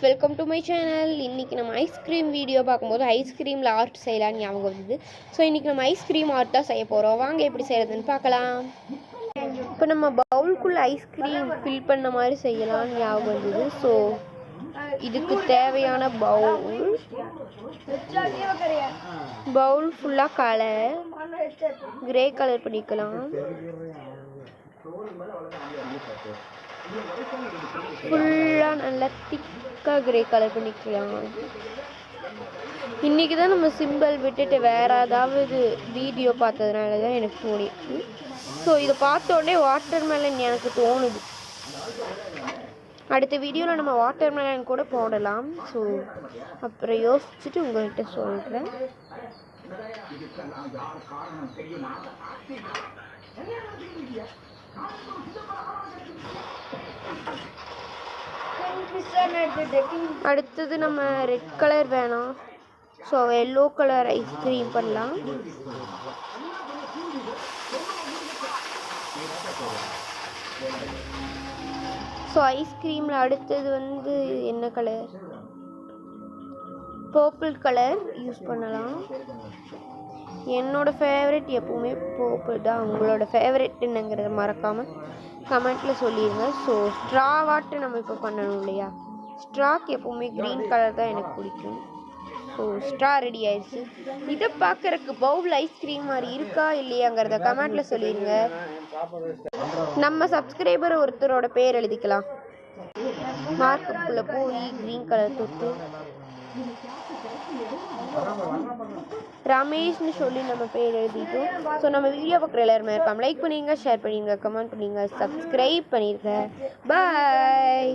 Welcome to my channel. இன்றைக்கி நம்ம ice cream video பார்க்கும்போது ஐஸ்கிரீமில் ஆர்ட் செய்யலான்னு ஞாபகம் வந்தது. ஸோ இன்றைக்கி நம்ம ஐஸ்கிரீம் ஆர்ட் தான் செய்ய போகிறோம். வாங்க எப்படி செய்கிறதுன்னு பார்க்கலாம். இப்போ நம்ம பவுலுக்குள்ளே ஐஸ்கிரீம் ஃபில் பண்ண மாதிரி செய்யலான்னு ஞாபகம் வந்தது. ஸோ இதுக்கு தேவையான பவுல் ஃபுல்லாக கலர் கிரே கலர் பண்ணிக்கலாம். ஃபுல்லாக நல்லா திக்காக கிரே கலர் பண்ணிக்கலாம். இன்றைக்கி தான் நம்ம சிம்பிள் விட்டுட்டு வேறு ஏதாவது வீடியோ பார்த்ததுனால தான் எனக்கு தோணிச்சு. ஸோ இதை பார்த்தோடனே வாட்டர் மெலன் எனக்கு தோணுது. அடுத்த வீடியோவில் நம்ம வாட்டர் மெலன் கூட போடலாம். ஸோ அப்புறம் யோசிச்சுட்டு உங்கள்கிட்ட சொல்கிறேன். அடுத்தது நம்ம ரெட் கலர் வேணாம். ஸோ எல்லோ கலர் ஐஸ்கிரீம் பண்ணலாம். ஸோ ஐஸ்கிரீமில் அடுத்தது என்ன கலர்? பர்பிள் கலர் யூஸ் பண்ணலாம். என்னோட ஃபேவரெட் எப்பவுமே பர்பிள் தான். உங்களோட ஃபேவரெட் என்னங்கிறத மறக்காமல் கமெண்ட்டில் சொல்லிடுங்க. ஸோ ஸ்ட்ரா வாட்டர் நம்ம இப்போ பண்ணணும் இல்லையா? ஸ்ட்ராக்கு எப்போவுமே க்ரீன் கலர் தான் எனக்கு பிடிக்கும். ஸோ ஸ்ட்ரா ரெடி ஆயிடுச்சு. இதை பார்க்குறக்கு பவுல் ஐஸ்கிரீம் மாதிரி இருக்கா இல்லையாங்கிறத கமெண்ட்டில் சொல்லிடுங்க. நம்ம சப்ஸ்கிரைபர் ஒருத்தரோட பேர் எழுதிக்கலாம். மார்க்குள்ள போய் க்ரீன் கலர் தொட்டு ரமேஷ்னு சொல்லி நம்ம பேர் எழுதிட்டோம். ஸோ நம்ம வீடியோ பார்க்குற எல்லாருமே இருக்காம லைக் பண்ணிடுங்க, ஷேர் பண்ணிடுங்க, கமெண்ட் பண்ணிடுங்க, சப்ஸ்கிரைப் பண்ணிடுங்க. பாய்.